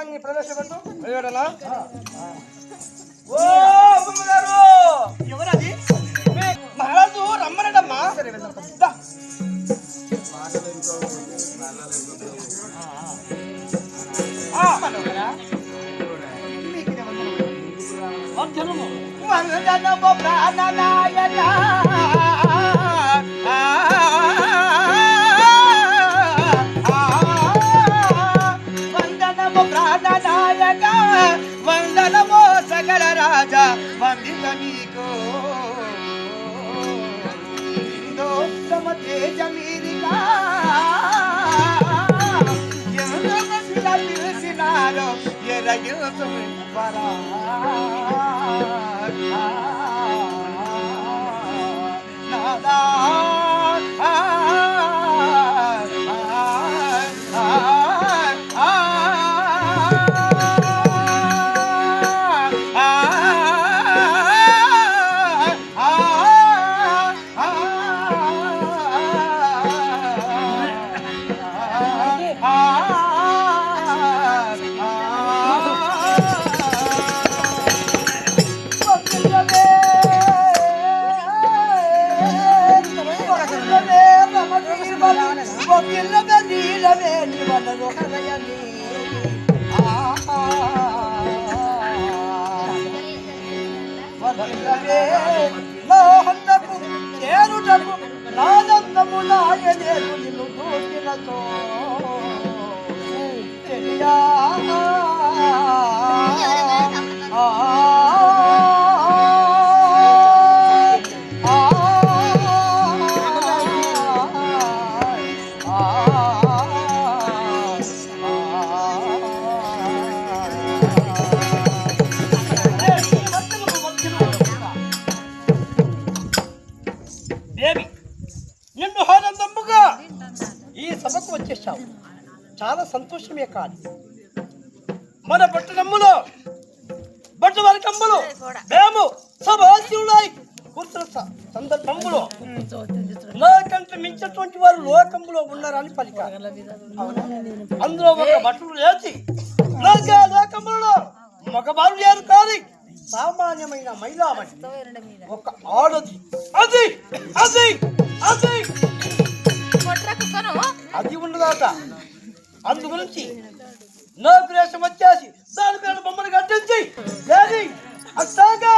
అమ్మాయిని ప్రవేశపెట్టు. ఓ అమ్మగారు, ఎవరది? మహారాజు రమ్మనడమ్మా. సరే వెళ్దాం. వందనము ప్రాణనాయక, వందనము ప్రాణనాయక, వందనము సకల రాజా, వందిత నీకు దోస్తమ తేజ మీరిగా పిలిచినారో ఎరగిల్సు పరా నాదా చేరుటకు నాదంతము నాయనేరు నిన్ను దూకినతో తెలియా వచ్చేసావు. చాలా సంతోషమే. కాదు మన పట్టణంలో బట్టవర్గంలో మేము సభాశివులై కూర్చున్న సందర్భంలో నాకంటే మించినటువంటి వారు లోకంలో ఉన్నారని పలికారు. అందులో ఒక భటుడు లేచి లోకంలో మగవారు లేరు కానీ సామాన్యమైన మహిళామణి ఒక ఆడది, అది అది అది అది ఉండదాట. అందు గురించి నాకు వేషం వచ్చేసి దాని పేరు బొమ్మను కట్టించి అట్లాగా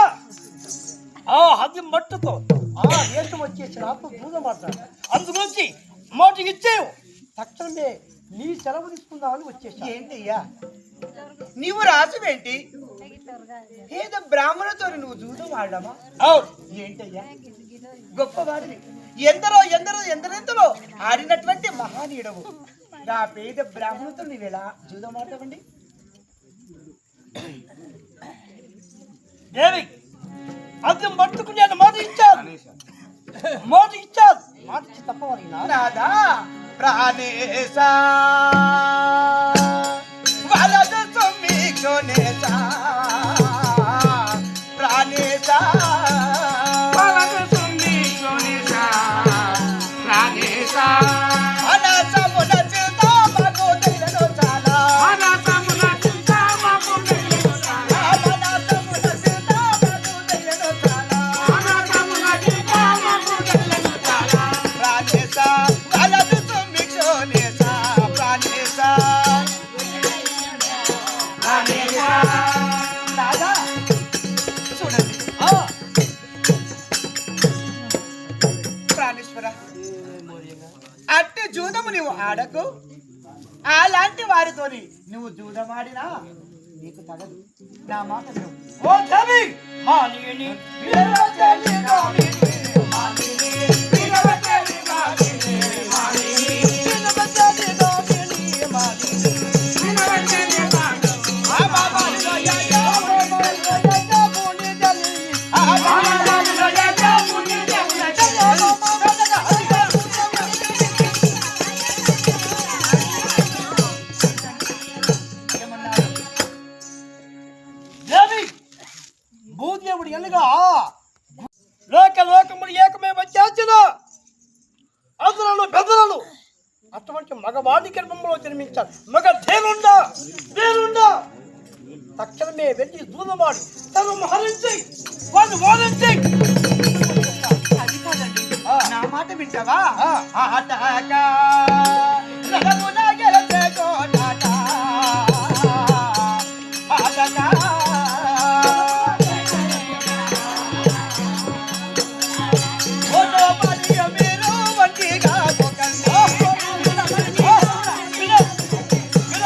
ఆ అది మట్టుతో ఆ వేషం వచ్చేసి నాకు దూరం మాట్లాడు. అందు గురించి మోటికి ఇచ్చేవు తక్షణమే నీ సెలవు తీసుకుందామని వచ్చేసి. ఏంటయ్యా నీవు రాజువేంటి? ఏదో బ్రాహ్మణులతో నువ్వు జూదం ఆడమా? అవును. ఏంటయ్యా గొప్పవాడిని, ఎందరో ఎందరో ఎందరెందరో ఆడినటువంటి మహానీయుడవు. నా పేద బ్రాహ్మణులతో నీవెలా జూదం ఆడతావండి? దేవి అది మట్టుకు నేను మాట ఇచ్చాను, మాట ఇచ్చి తప్పవాలి నాదా ప్రాణేశా వలదు సమీక్షోనేశా ప్రాణేశా వలదు సమీక్షోనేశా ప్రాణేశా అనసమున చితా మగో దైలను చాలా అనసమున చితా మగో దైలను చాలా అనసమున చితా మగో దైలను చాలా అనసమున చితా మగో దైలను చాలా ప్రాణేశా వలదు సమీక్షోనేశా ప్రాణేశా ప్రాణేశా. నాదా చూడండి ప్రాణేశ్వర, అట్టి జూదము నువ్వు ఆడకు. అలాంటి వారితోని నువ్వు జూదం ఆడినా నీకు తగదు. నా మాట విను. ఓ దేవి మానిని విరవచని గామిని మానిని విరవచని గామిని మానిని విరవచని గామిని మానిని విరవచని గామిని ఆ బాబా యా యా ముని జలి ఆ బాబా యా ముని జలి భూదేవుడు ఎనగా లోకములు ఏకమే వచ్చేసిన అందులో పెద్దలను అటువంటి మగవాడి గర్భంలో జన్మించారు. మగ ధేనుండా తక్షణమే వెళ్ళి దూరమాడి తను హరించి వాడిని ఓడించి అది కాదండి, నా మాట వింటావా? ఆ. ఆటగా రథమున గెలిచే కోటాట. ఆటగా ఓటో పడియ మీరు వంటిగా పోకండి.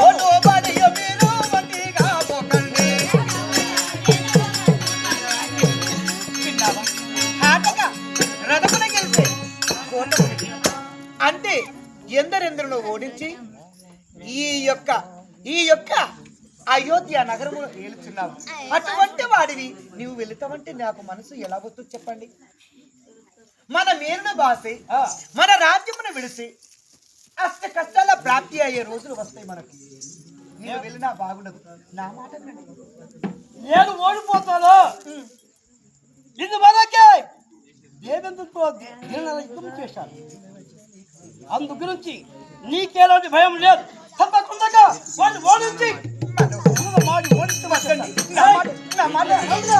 ఓటో పడియ మీరు వంటిగా పోకండి. విన్నావా? ఆటగా రథమున గెలిచే కోటపురికి అంటే ఎందరెందరిలో ఓడించి ఈ యొక్క అయోధ్య నగరమును ఏలుచున్నావు. అటువంటి వాడివి నీవు వెళుతావంటే నాకు మనసు ఎలా వస్తుంది చెప్పండి? మన మేరును బాసి మన రాజ్యమును విడిసి అష్ట కష్టాల ప్రాప్తి అయ్యే రోజులు వస్తాయి మనకు. నేను వెళ్ళినా బాగుండదు. నా మాట వినండి. నేను ఓడిపోతాను. ఇందువరకే దేవేంద్రుతో యుద్ధం చేశాను. అందు గురించి నీకేలాంటి భయం లేదు. తప్పకుండా వాడిని ఓడించి మాడి ఓడించవచ్చండి. నా మాట అవునా?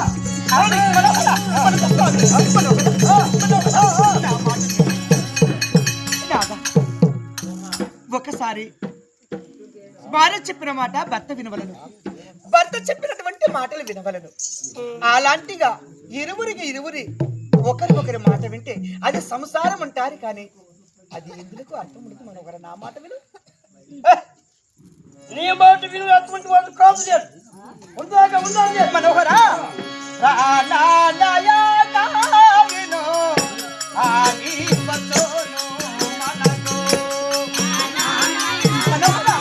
ఒకసారి భార్య చెప్పిన మాట భర్త వినవలను, భర్త చెప్పినటువంటి మాటలు వినవలను. అలాంటిగా ఇరువురి ఒకరికొకరి మాట వింటే అది సంసారం అంటారు. కానీ అది ఎందుకు అర్థం ఉండదు. మనొకరు నా మాట విను. నీ మాట విను. అటువంటి వాళ్ళు కాదు లేదు. ఉండాలి మనోహరా విను ఆగి వచ్చోను మనకు. మనోహరా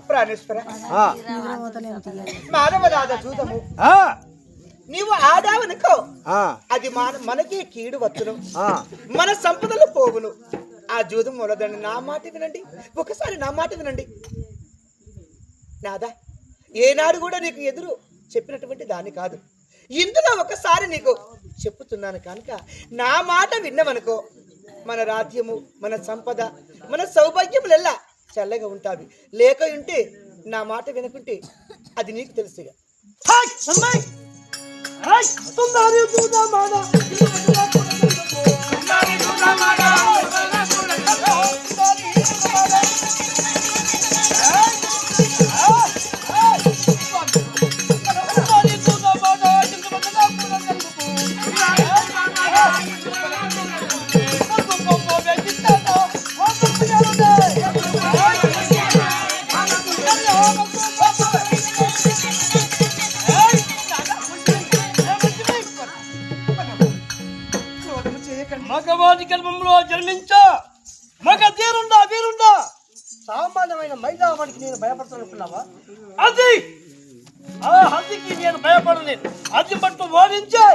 ప్రాణేశ్వర మానవరాధ చూదము. నీవు ఆడావనుకో అది మనకి కీడు వచ్చును, మన సంపదలు పోవును. ఆ జూదం మొదలండి. నా మాట వినండి, ఒకసారి నా మాట వినండి. నాదా ఏనాడు కూడా నీకు ఎదురు చెప్పినటువంటి దాన్ని కాదు. ఇందులో ఒకసారి నీకు చెప్పుతున్నాను కనుక నా మాట విన్నవనుకో మన రాజ్యము, మన సంపద, మన సౌభాగ్యములెల్లా చల్లగా ఉంటావి. లేక ఉంటే నా మాట వినకుంటే అది నీకు తెలుసుగా. మగవాడి గర్భంలో జన్మించా మగ తీరుండా వీరుండా సామాన్యమైన మైదావానికి నేను భయపడతానుకున్నావా? అది ఆ హద్దుకి నేను భయపడలేదు. అది పట్టు ఓడించే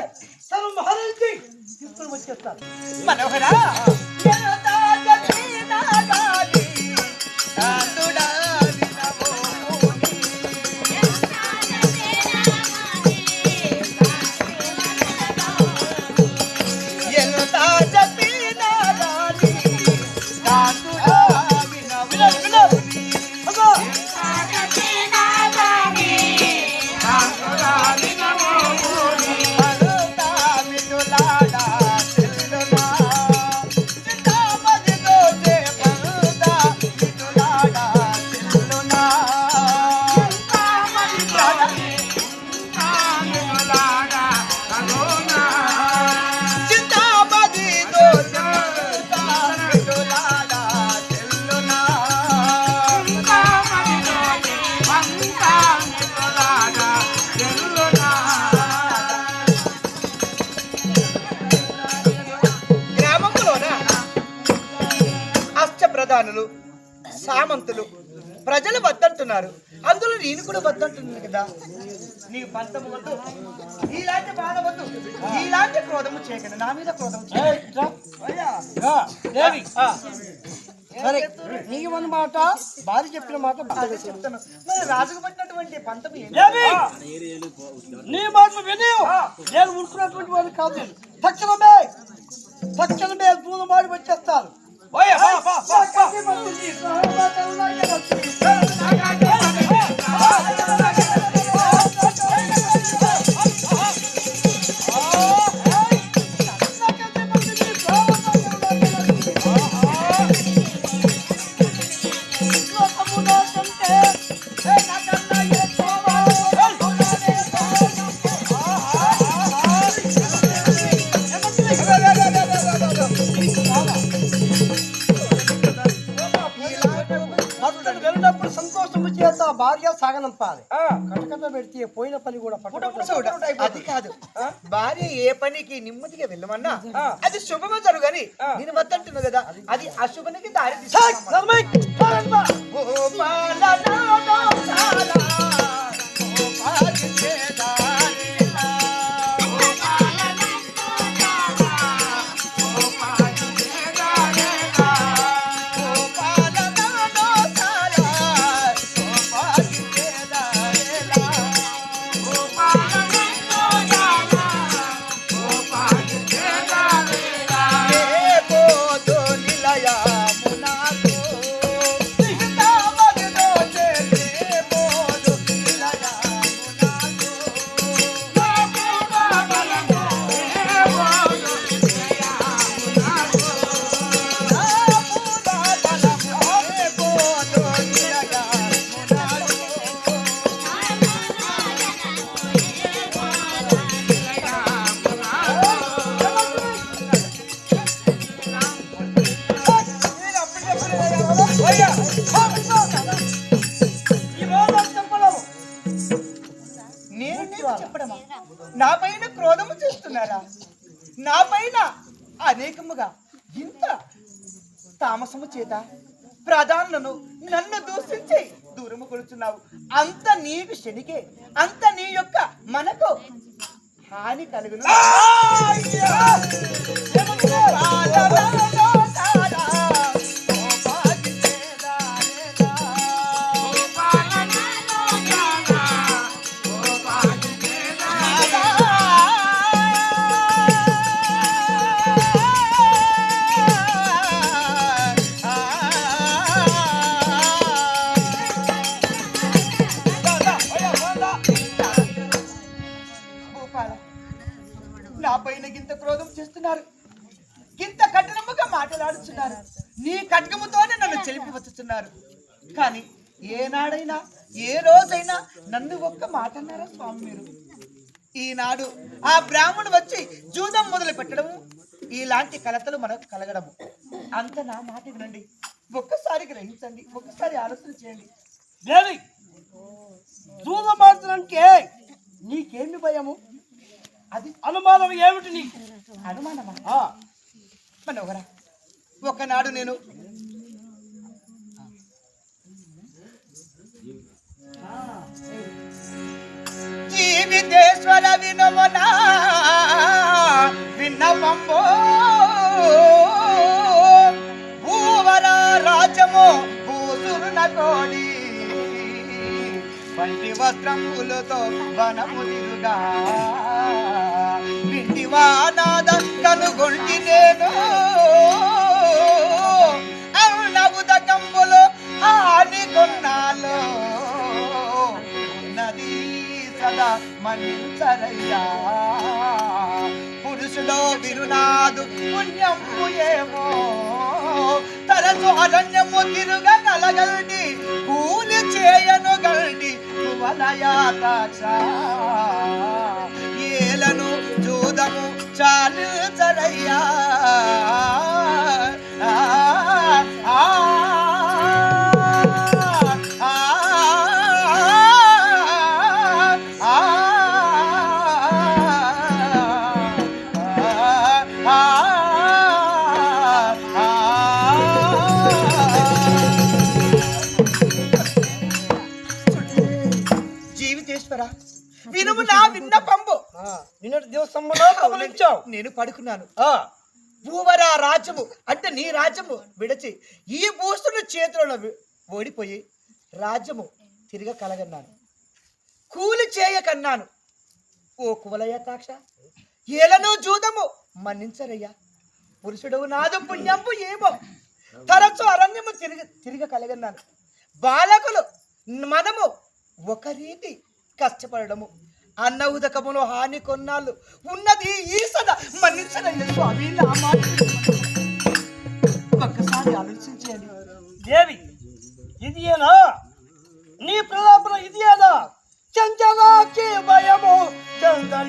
సర్వం హరించి తీసుకుని వచ్చేస్తాను. మనోహరా రాజధానులు సామంతులు ప్రజలు వద్దంటున్నారు, అందులో నేను కూడా వద్దంటున్నాను కదా. నీకు పంతము వద్దు, ఇలాంటి బాధ వద్దు, ఇలాంటి క్రోధము చేయకండి, నా మీద క్రోధం సరే. నీకు మన మాట భార్య చెప్పిన మాట చెప్తాను. మరి రాజుకు పట్టినటువంటి పంతము నీ మాట విని నేను ఉంటున్నటువంటి వాడిని కాదు. తక్షణమే దూరం మాడి వచ్చేస్తాను. వెళ్ళినప్పుడు సంతోషము చేత భార్య సాగనంపాలి. కటకట పెడితే పోయిన పని కూడా అది కాదు. భార్య ఏ పనికి నెమ్మదిగా వెళ్ళమన్నా అది శుభము జరుగని నేను వద్దంటున్నా కదా, అది అశుభనికి దారి చెప్పడమా? నా పైన క్రోధము చేస్తున్నారా? నా పైన అనేకముగా ఇంత తామసము చేత ప్రధానులను నన్ను దూషించి దూరము కొలుచున్నావు. అంత నీకు శనికే, అంత నీ యొక్క మనకు హాని కలుగును. నా పైన గింత క్రోధం చేస్తున్నారు, గింత కఠినముగా మాట్లాడుతున్నారు, నీ ఖడ్గముతోనే నన్ను చెలిపి వచ్చుతున్నారు. కానీ ఏనాడైనా ఏ రోజైనా నన్ను ఒక్క మాట అన్నారా స్వామి మీరు? ఈనాడు ఆ బ్రాహ్మణుడు వచ్చి జూదం మొదలు పెట్టడము, ఇలాంటి కలతలు మనకు కలగడము, అంత నా మాట వినండి. ఒక్కసారి గ్రహించండి, ఒక్కసారి ఆలోచన చేయండి. దేవి, జూదం ఆడుతానంటే నీకేమి భయము? అది అనుమానం ఏమిటి నీకు? అనుమానమా? మనోహరా, ఒకనాడు నేను జీవితేశ్వర వినమనా విన్నపంబో భూవర రాజ్యము భూసురున కోడి వంటి వస్త్రములతో వనము తిరుగా వింటివానాద కనుగొంటి నేను అవునవుదకంబులు హాని కొన్నాలో ఉన్నది సదా మన్నించరయ్యా. పురుషులో విరునాదు పుణ్యము ఏమో తరచు అరణ్యము తిరుగగలగల్డి కూలి చేయను గల్డి వలయాతాక్ష ఏలను జూదము చాలించరయ్యా. వినుము నా విన్నపంబు. నిన్నటి దివసంలో గమనించావు. నేను పడుకున్నాను. భూవర రాజ్యము అంటే నీ రాజ్యము విడచి ఈ భూసుని చేతిలో ఓడిపోయి రాజ్యము తిరిగ కలగన్నాను. కూలి చేయకన్నాను. ఓ కువలయతాక్ష ఏలను జూదము మన్నించరయ్యా. పురుషుడు నాదు పుణ్యంపు ఏమో తరచు అరణ్యము తిరిగ కలగన్నాను. బాలకులు మనము ఒక రీతి కష్టపడము అన్న ఉదకములో హాని కొన్నాళ్ళు ఉన్నది ఈ సదా మన్నించరయ్య స్వామి. నా మాట ఒక్కసారి ఆలోచించండి. దేవి ఇది ఏనా నీ ప్రలాపన? ఇది ఏనా చంచలాకి భయము చందన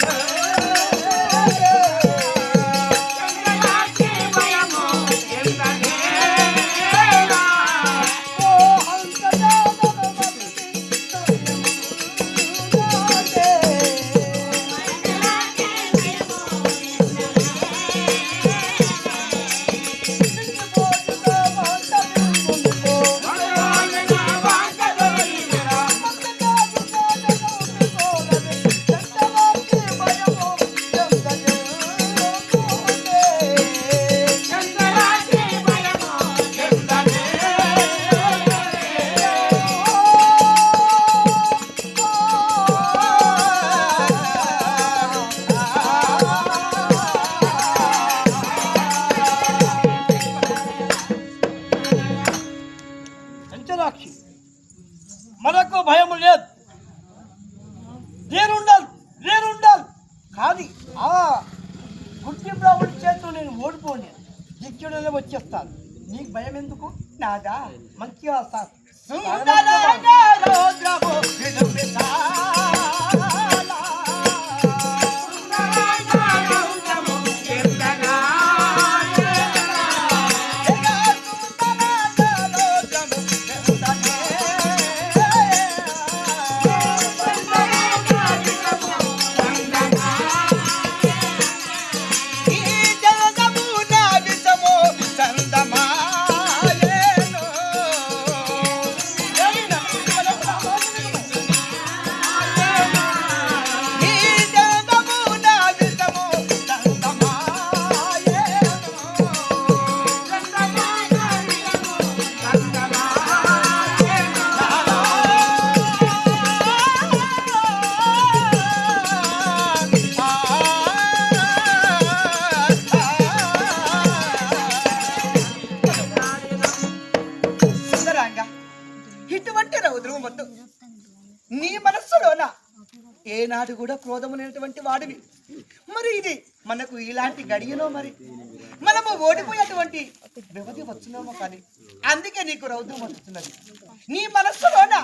మనకు భయం లేదు. వేరుండాలి కానీ ఆ గుడ్డి బ్రాహ్మణి చేతిలో నేను ఓడిపోను. దిక్చుడనే వచ్చేస్తాను. నీకు భయం ఎందుకు? నాదా మంచిగా నీ మనస్సులోన ఏనాడు కూడా క్రోధమునేటువంటి వాడివి. మరి ఇది మనకు ఇలాంటి గడియలో మరి మనము ఓడిపోయేటువంటి వ్యవధి వచ్చినామో కానీ అందుకే నీకు రౌద్రం వస్తున్నది. నీ మనస్సులోన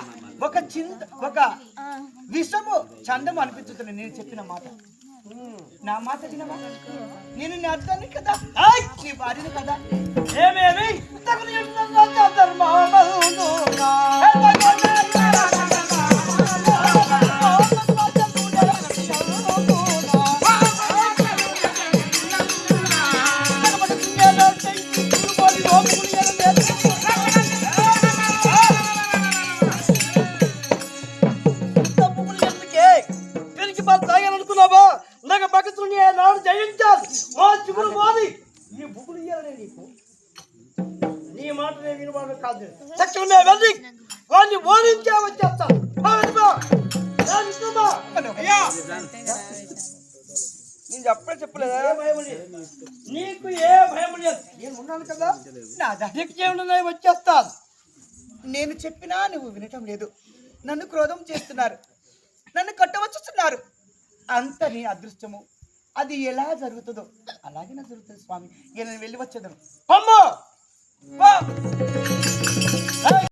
ఒక విషము చందము అనిపించుతుంది. నేను చెప్పిన మాట నా మాట వినవా? నేను నీ అర్థాన్ని కదా, నీ భార్యను కదా. ఏమేమి అనుకున్నావా? నాకు భగతుని నాడు జయించాలి. మా చిగురు మాది నీ బుక్కులు ఇయ్యాలనే నీకు. నీ మాట నేను వినవాడు కాదు. సత్యంగా వెళ్ళి వాడిని ఓడించే వచ్చేస్తా. నేను చెప్పలేదా? నీకు ఏ భయం లేదు. నేను ఉన్నాను కదా. దిక్కేమున్నాయి వచ్చేస్తాను. నేను చెప్పినా నువ్వు వినటం లేదు. నన్ను క్రోధం చేస్తున్నారు, నన్ను కట్టవచ్చుతున్నారు. అంత నీ అదృష్టము. అది ఎలా జరుగుతుందో అలాగే నా జరుగుతుంది స్వామి. నేను వెళ్ళి వచ్చేదను. అమ్మా